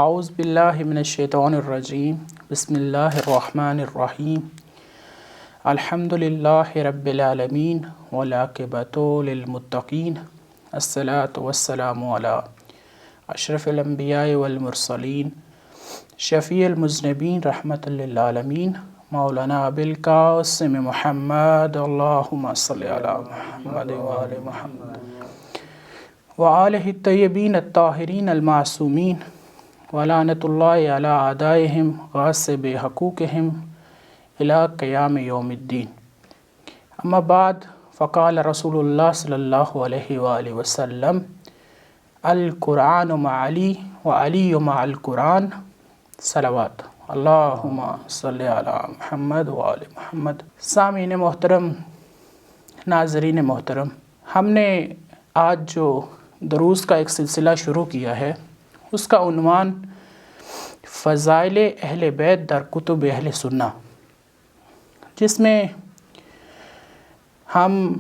اعوذ باللہ من الشیطان الرجیم بسم اللہ الرحمن الرحیم الحمد للہ رب العالمین والعاقبۃ للمتقین الصلاۃ والسلام علی اشرف الانبیاء والمرسلین شفیع المذنبین رحمۃ للعالمین مولانا ابوالقاسم محمد اللہم صلی علی محمد وآل محمد وآلہ الطیبین الطاہرین المعصومین ولعنۃ اللہ علی اعدائہم غاصب حقوقہم الی قیام یوم الدین. اما بعد فقال رسول اللہ صلی اللہ علیہ وآلہ وسلم القرآن مع علی وعلی مع القرآن صلوات اللہم صلی علی محمد وآل محمد. سامعین محترم، ناظرین محترم، ہم نے آج جو دروس کا ایک سلسلہ شروع کیا ہے اس کا عنوان فضائل اہل بیت در کتب اہل سنہ، جس میں ہم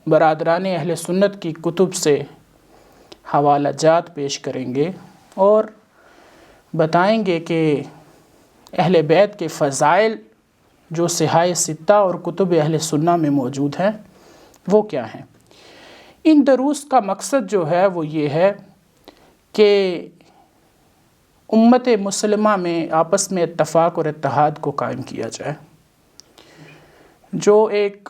برادران اہل سنت کی کتب سے حوالہ جات پیش کریں گے اور بتائیں گے کہ اہل بیت کے فضائل جو صحاح ستہ اور کتب اہل سنہ میں موجود ہیں وہ کیا ہیں. ان دروس کا مقصد جو ہے وہ یہ ہے کہ امت مسلمہ میں آپس میں اتفاق اور اتحاد کو قائم کیا جائے، جو ایک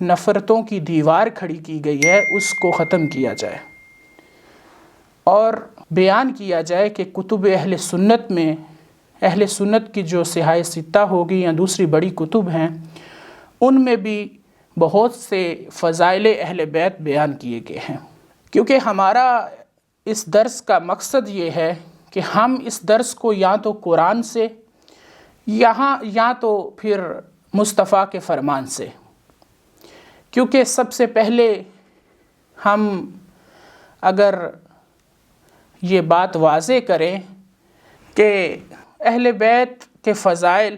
نفرتوں کی دیوار کھڑی کی گئی ہے اس کو ختم کیا جائے اور بیان کیا جائے کہ کتب اہل سنت میں اہل سنت کی جو صحاح ستہ ہوگی یا دوسری بڑی کتب ہیں ان میں بھی بہت سے فضائل اہل بیت بیان کیے گئے ہیں. کیونکہ ہمارا اس درس کا مقصد یہ ہے کہ ہم اس درس کو یا تو قرآن سے یا تو پھر مصطفیٰ کے فرمان سے، کیونکہ سب سے پہلے ہم اگر یہ بات واضح کریں کہ اہل بیت کے فضائل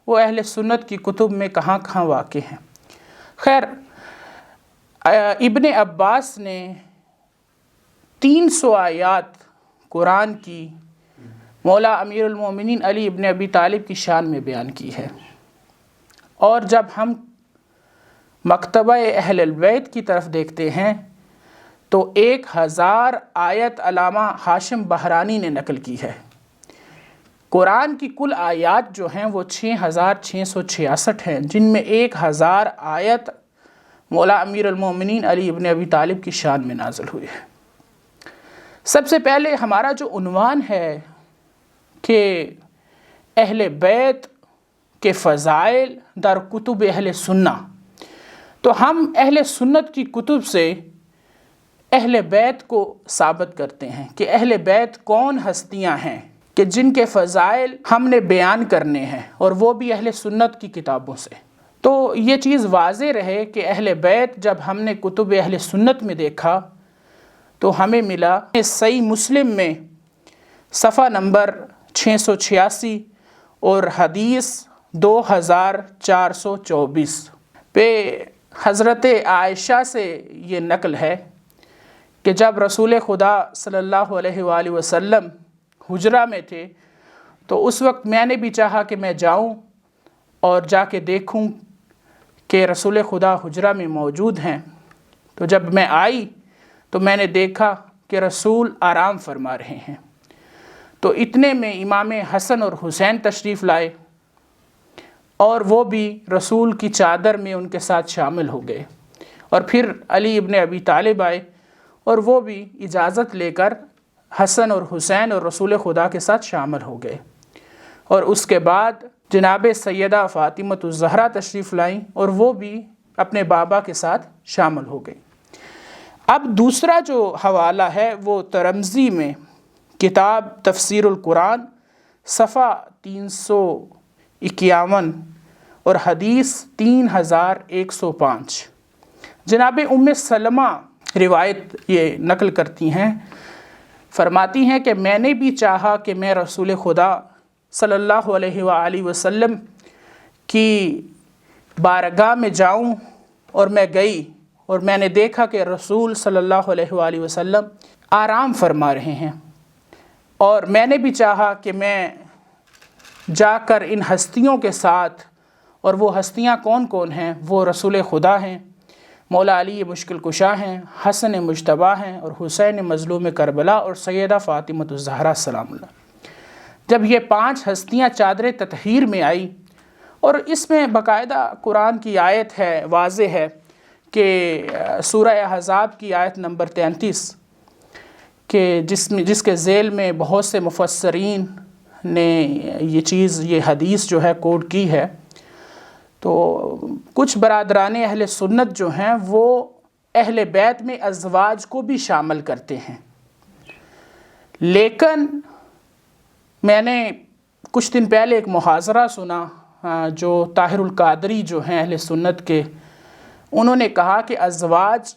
وہ اہل سنت کی کتب میں کہاں کہاں واقع ہیں. خیر، ابن عباس نے 300 آیات قرآن کی مولا امیر المومنین علی ابن ابی طالب کی شان میں بیان کی ہے، اور جب ہم مکتبہ اہل البیت کی طرف دیکھتے ہیں تو 1000 آیت علامہ ہاشم بہرانی نے نقل کی ہے. قرآن کی کل آیات جو ہیں وہ 6666 ہیں، جن میں 1000 آیت مولا امیر المومنین علی ابن ابی طالب کی شان میں نازل ہوئی ہے. سب سے پہلے ہمارا جو عنوان ہے کہ اہل بیت کے فضائل در کتب اہل سنہ، تو ہم اہل سنت کی کتب سے اہل بیت کو ثابت کرتے ہیں کہ اہل بیت کون ہستیاں ہیں کہ جن کے فضائل ہم نے بیان کرنے ہیں، اور وہ بھی اہل سنت کی کتابوں سے. تو یہ چیز واضح رہے کہ اہل بیت جب ہم نے کتب اہل سنت میں دیکھا تو ہمیں ملا صحیح مسلم میں صفحہ نمبر 686 اور حدیث 2424 پہ حضرت عائشہ سے یہ نقل ہے کہ جب رسول خدا صلی اللہ علیہ وآلہ وسلم حجرہ میں تھے تو اس وقت میں نے بھی چاہا کہ میں جاؤں اور جا کے دیکھوں کہ رسول خدا حجرہ میں موجود ہیں. تو جب میں آئی تو میں نے دیکھا کہ رسول آرام فرما رہے ہیں. تو اتنے میں امام حسن اور حسین تشریف لائے اور وہ بھی رسول کی چادر میں ان کے ساتھ شامل ہو گئے، اور پھر علی ابن ابی طالب آئے اور وہ بھی اجازت لے کر حسن اور حسین اور رسول خدا کے ساتھ شامل ہو گئے. اور اس کے بعد جناب سیدہ فاطمۃ الزہرا تشریف لائیں اور وہ بھی اپنے بابا کے ساتھ شامل ہو گئیں. اب دوسرا جو حوالہ ہے وہ ترمذی میں کتاب تفسیر القرآن صفحہ 351 اور حدیث 3105 جناب ام سلمہ روایت یہ نقل کرتی ہیں، فرماتی ہیں کہ میں نے بھی چاہا کہ میں رسول خدا صلی اللہ علیہ وآلہ وسلم کی بارگاہ میں جاؤں، اور میں گئی اور میں نے دیکھا کہ رسول صلی اللہ علیہ وآلہ وسلم آرام فرما رہے ہیں، اور میں نے بھی چاہا کہ میں جا کر ان ہستیوں کے ساتھ، اور وہ ہستیاں کون کون ہیں؟ وہ رسول خدا ہیں، مولا علی مشکل کشا ہیں، حسن مجتبیٰ ہیں، اور حسین مظلوم کربلا، اور سیدہ فاطمہ الزہرا سلام اللہ۔ جب یہ 5 ہستیاں چادر تطہیر میں آئی، اور اس میں باقاعدہ قرآن کی آیت ہے، واضح ہے کہ سورہ احزاب کی آیت نمبر 33 کہ جس کے ذیل میں بہت سے مفسرین نے یہ حدیث جو ہے کوٹ کی ہے، تو کچھ برادران اہل سنت جو ہیں وہ اہل بیت میں ازواج کو بھی شامل کرتے ہیں، لیکن میں نے کچھ دن پہلے ایک محاضرہ سنا جو طاہر القادری جو ہیں اہل سنت کے، انہوں نے کہا کہ ازواج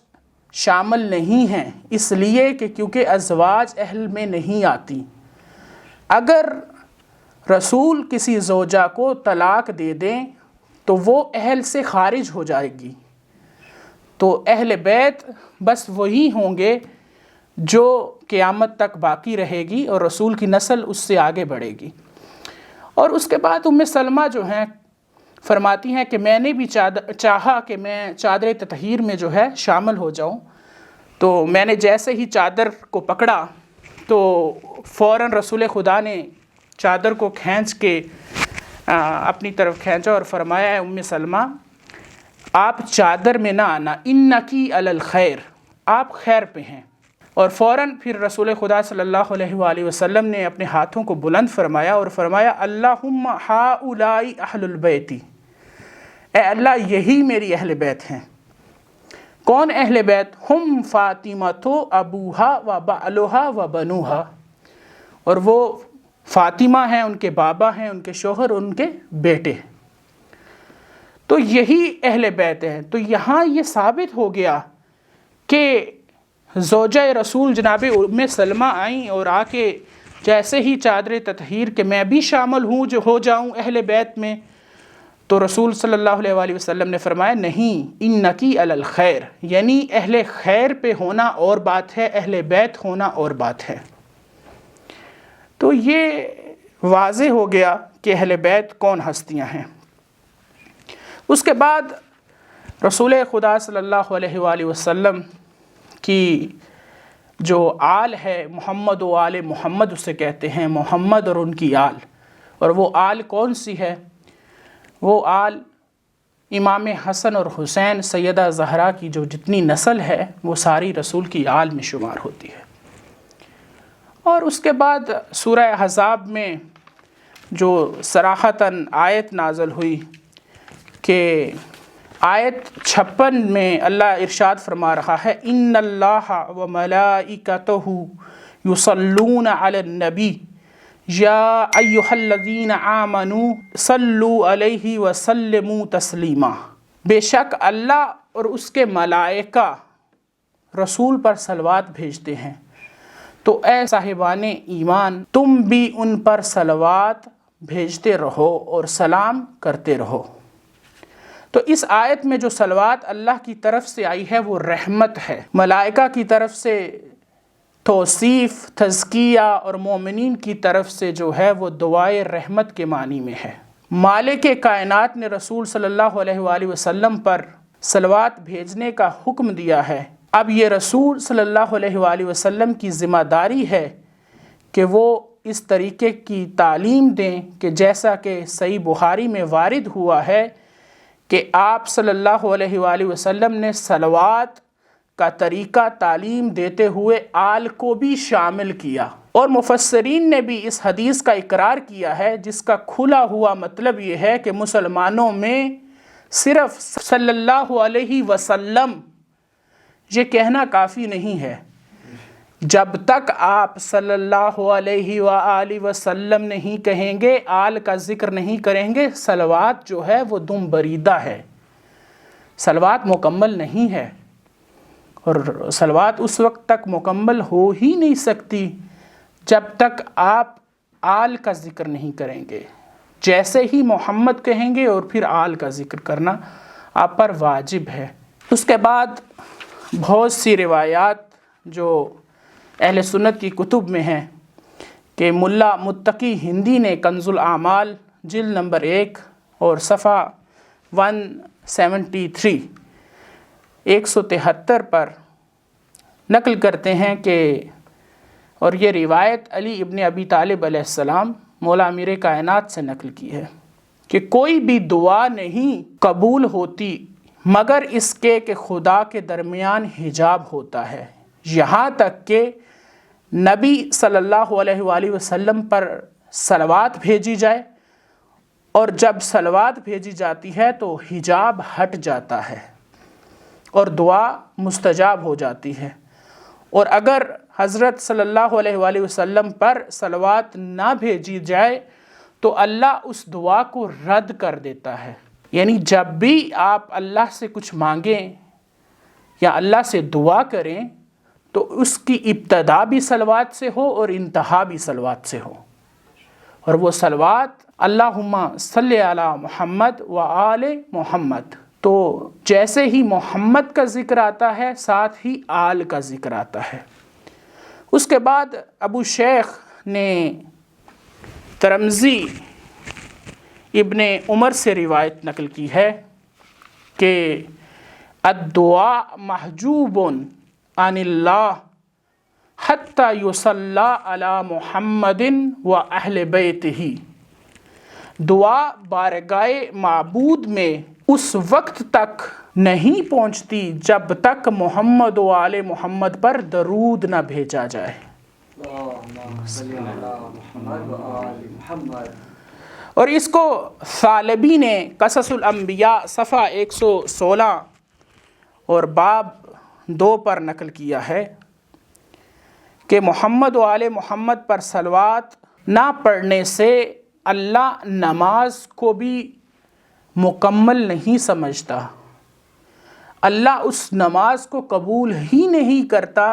شامل نہیں ہیں، اس لیے کہ کیونکہ ازواج اہل میں نہیں آتی۔ اگر رسول کسی زوجہ کو طلاق دے دیں تو وہ اہل سے خارج ہو جائے گی، تو اہل بیت بس وہی ہوں گے جو قیامت تک باقی رہے گی، اور رسول کی نسل اس سے آگے بڑھے گی۔ اور اس کے بعد ام سلمہ جو ہیں فرماتی ہیں کہ میں نے بھی چاہا کہ میں چادر تطہیر میں جو ہے شامل ہو جاؤں، تو میں نے جیسے ہی چادر کو پکڑا تو فوراً رسول خدا نے چادر کو کھینچ کے اپنی طرف کھینچا اور فرمایا، اے ام سلمہ آپ چادر میں نہ آنا، انکی علی الخیر، آپ خیر پہ ہیں۔ اور فوراً پھر رسول خدا صلی اللہ علیہ وآلہ وسلم نے اپنے ہاتھوں کو بلند فرمایا اور فرمایا، اللہم ہؤلاء اہل البیت، اے اللہ یہی میری اہل بیت ہیں۔ کون اہل بیت؟ ہم فاطمہ ابوہا و بعلہا و بنوہا، اور وہ فاطمہ ہیں، ان کے بابا ہیں، ان کے شوہر، ان کے بیٹے، تو یہی اہل بیت ہیں۔ تو یہاں یہ ثابت ہو گیا کہ زوجہ رسول جناب ام سلمہ آئیں اور آ کے جیسے ہی چادر تطہیر کہ میں بھی شامل ہوں جو ہو جاؤں اہل بیت میں، تو رسول صلی اللہ علیہ وآلہ وسلم نے فرمایا نہیں، انکی علی الخیر، یعنی اہل خیر پہ ہونا اور بات ہے، اہل بیت ہونا اور بات ہے۔ تو یہ واضح ہو گیا کہ اہل بیت کون ہستیاں ہیں۔ اس کے بعد رسول خدا صلی اللہ علیہ وآلہ وسلم کی جو آل ہے، محمد و آل محمد اسے کہتے ہیں، محمد اور ان کی آل، اور وہ آل کون سی ہے؟ وہ آل امام حسن اور حسین سیدہ زہرا کی جو جتنی نسل ہے وہ ساری رسول کی آل میں شمار ہوتی ہے۔ اور اس کے بعد سورہ احزاب میں جو صراحتاً آیت نازل ہوئی کہ آیت 56 میں اللہ ارشاد فرما رہا ہے، ان اللہ و ملائکتہ یصلون علی النبی یا ایھا الذین آمنوا صلوا علیہ وسلموا تسلیما، بے شک اللہ اور اس کے ملائکہ رسول پر صلوات بھیجتے ہیں، تو اے صاحبان ایمان تم بھی ان پر صلوات بھیجتے رہو اور سلام کرتے رہو۔ تو اس آیت میں جو صلوات اللہ کی طرف سے آئی ہے وہ رحمت ہے، ملائکہ کی طرف سے توصیف، تزکیہ، اور مومنین کی طرف سے جو ہے وہ دعائے رحمت کے معنی میں ہے۔ مالک کائنات نے رسول صلی اللہ علیہ وآلہ وسلم پر صلوات بھیجنے کا حکم دیا ہے، اب یہ رسول صلی اللہ علیہ وآلہ وسلم کی ذمہ داری ہے کہ وہ اس طریقے کی تعلیم دیں کہ جیسا کہ صحیح بخاری میں وارد ہوا ہے کہ آپ صلی اللہ علیہ وآلہ وسلم نے صلوات کا طریقہ تعلیم دیتے ہوئے آل کو بھی شامل کیا، اور مفسرین نے بھی اس حدیث کا اقرار کیا ہے، جس کا کھلا ہوا مطلب یہ ہے کہ مسلمانوں میں صرف صلی اللہ علیہ وسلم یہ کہنا کافی نہیں ہے، جب تک آپ صلی اللہ علیہ وآلہ وسلم نہیں کہیں گے، آل کا ذکر نہیں کریں گے، صلوات جو ہے وہ دم بریدہ ہے، صلوات مکمل نہیں ہے، اور صلوات اس وقت تک مکمل ہو ہی نہیں سکتی جب تک آپ آل کا ذکر نہیں کریں گے۔ جیسے ہی محمد کہیں گے اور پھر آل کا ذکر کرنا آپ پر واجب ہے۔ اس کے بعد بہت سی روایات جو اہل سنت کی کتب میں ہیں کہ ملا متقی ہندی نے کنز الاعمال جلد نمبر 1 اور صفحہ 173 173 پر نقل کرتے ہیں کہ، اور یہ روایت علی ابن ابی طالب علیہ السلام مولا امیر کائنات سے نقل کی ہے، کہ کوئی بھی دعا نہیں قبول ہوتی مگر اس کے کہ خدا کے درمیان حجاب ہوتا ہے، یہاں تک کہ نبی صلی اللہ علیہ وآلہ وسلم پر صلوات بھیجی جائے، اور جب صلوات بھیجی جاتی ہے تو حجاب ہٹ جاتا ہے اور دعا مستجاب ہو جاتی ہے، اور اگر حضرت صلی اللہ علیہ وآلہ وسلم پر صلوات نہ بھیجی جائے تو اللہ اس دعا کو رد کر دیتا ہے۔ یعنی جب بھی آپ اللہ سے کچھ مانگیں یا اللہ سے دعا کریں تو اس کی ابتدا بھی صلوات سے ہو اور انتہا بھی صلوات سے ہو، اور وہ صلوات اللہم صلی علی محمد و آل محمد، تو جیسے ہی محمد کا ذکر آتا ہے ساتھ ہی آل کا ذکر آتا ہے۔ اس کے بعد ابو شیخ نے ترمذی ابن عمر سے روایت نقل کی ہے کہ الدعاء محجوب عن اللہ حتی یصلی علی محمد و اہل بیتہ، دعا بارگاہ معبود میں اس وقت تک نہیں پہنچتی جب تک محمد و آل محمد پر درود نہ بھیجا جائے۔ اور اس کو ثعلبی نے قصص الانبیاء صفحہ 116 اور باب 2 پر نقل کیا ہے کہ محمد و آل محمد پر صلوات نہ پڑھنے سے اللہ نماز کو بھی مکمل نہیں سمجھتا، اللہ اس نماز کو قبول ہی نہیں کرتا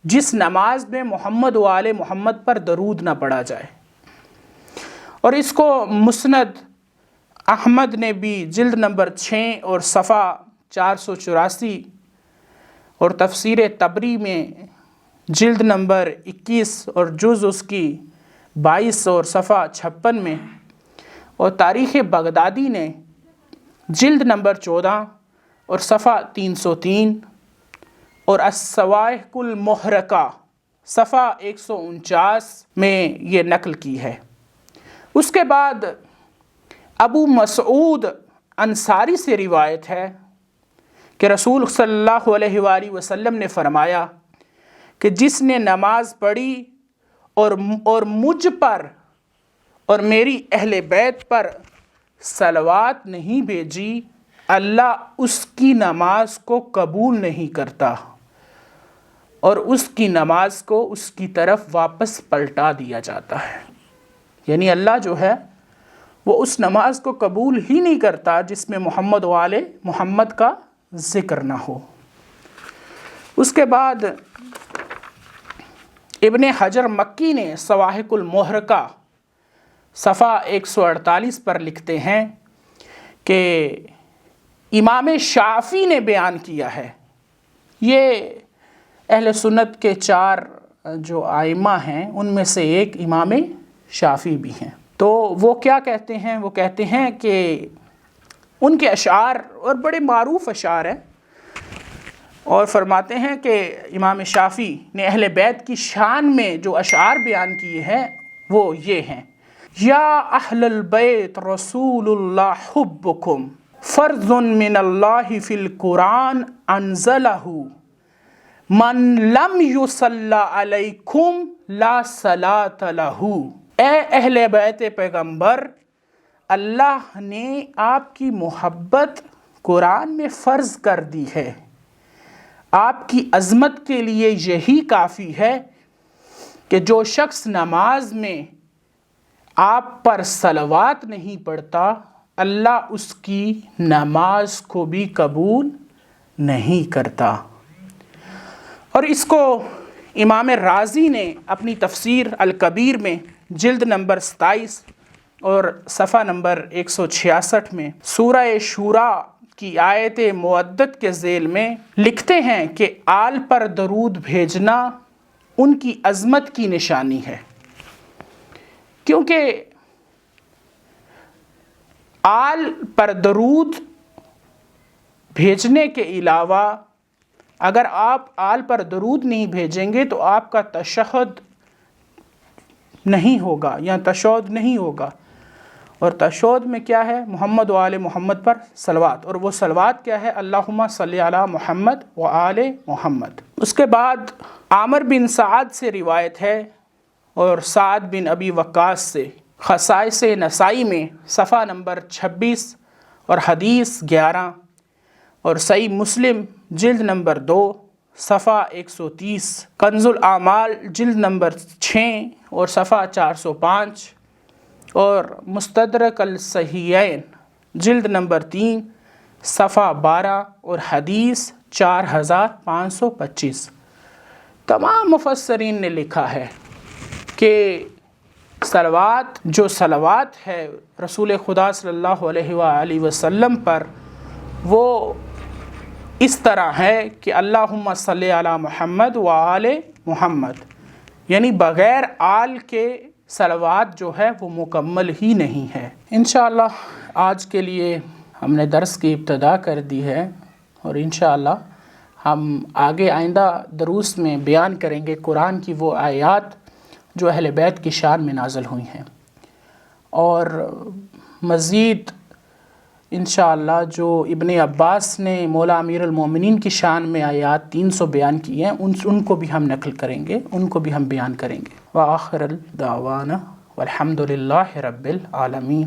جس نماز میں محمد و آل محمد پر درود نہ پڑھا جائے۔ اور اس کو مسند احمد نے بھی جلد نمبر 6 اور صفحہ 484 اور تفسیر طبری میں جلد نمبر 21 اور جز اس کی 22 اور صفحہ 56 میں، اور تاریخ بغدادی نے جلد نمبر 14 اور صفحہ 303 اور الصواعق المحرقہ صفحہ 149 میں یہ نقل کی ہے۔ اس کے بعد ابو مسعود انصاری سے روایت ہے کہ رسول صلی اللہ علیہ وآلہ وسلم نے فرمایا کہ جس نے نماز پڑھی اور مجھ پر اور میری اہل بیت پر صلوات نہیں بھیجی، اللہ اس کی نماز کو قبول نہیں کرتا اور اس کی نماز کو اس کی طرف واپس پلٹا دیا جاتا ہے۔ یعنی اللہ جو ہے وہ اس نماز کو قبول ہی نہیں کرتا جس میں محمد و آل محمد کا ذکر نہ ہو۔ اس کے بعد ابن حجر مکی نے صواعق المحرقہ صفحہ 148 پر لکھتے ہیں کہ امام شافعی نے بیان کیا ہے، یہ اہل سنت کے 4 جو ائمہ ہیں ان میں سے ایک امام شافعی بھی ہیں، تو وہ کیا کہتے ہیں؟ وہ کہتے ہیں کہ ان کے اشعار، اور بڑے معروف اشعار ہیں، اور فرماتے ہیں کہ امام شافعی نے اہل بیت کی شان میں جو اشعار بیان کیے ہیں وہ یہ ہیں: یا اہل البیت رسول اللہ حبکم فرض من اللہ فی القرآن انزلہ من لم یصلی علیکم لا صلاۃ لہ۔ اے اہل بیت پیغمبر، اللہ نے آپ کی محبت قرآن میں فرض کر دی ہے، آپ کی عظمت کے لیے یہی کافی ہے کہ جو شخص نماز میں آپ پر صلوات نہیں پڑھتا، اللہ اس کی نماز کو بھی قبول نہیں کرتا۔ اور اس کو امام رازی نے اپنی تفسیر الکبیر میں جلد نمبر 27 اور صفحہ نمبر 166 میں سورہ شورى کی آیت مودت کے ذیل میں لکھتے ہیں کہ آل پر درود بھیجنا ان کی عظمت کی نشانی ہے، کیونکہ آل پر درود بھیجنے کے علاوہ اگر آپ آل پر درود نہیں بھیجیں گے تو آپ کا تشہد نہیں ہوگا یا تشہد نہیں ہوگا. اور تشہد میں کیا ہے؟ محمد و آل محمد پر صلوات. اور وہ صلوات کیا ہے؟ اللہم صلی علی محمد و آل محمد. اس کے بعد عامر بن سعد سے روایت ہے اور سعد بن ابی وقاص سے، خصائص نسائی میں صفحہ نمبر 26 اور حدیث 11، اور صحیح مسلم جلد نمبر 2 صفحہ 130، کنز الاعمال جلد نمبر 6 اور صفحہ 405، اور مستدرک الصحیحین جلد نمبر 3 صفحہ 12 اور حدیث 4525۔ تمام مفسرین نے لکھا ہے کہ صلوات ہے رسول خدا صلی اللہ علیہ وآلہ وسلم پر، وہ اس طرح ہے کہ اللہم صلی علی محمد و آل محمد، یعنی بغیر آل کے صلوات جو ہے وہ مکمل ہی نہیں ہے۔ انشاءاللہ آج کے لیے ہم نے درس کی ابتدا کر دی ہے، اور انشاءاللہ ہم آگے آئندہ دروس میں بیان کریں گے قرآن کی وہ آیات جو اہل بیت کی شان میں نازل ہوئی ہیں، اور مزید انشاءاللہ جو ابن عباس نے مولا امیر المومنین کی شان میں آیات 300 بیان کی ہیں ان کو بھی ہم نقل کریں گے، ان کو بھی ہم بیان کریں گے۔ وآخر الدعوانا والحمد للہ رب العالمین۔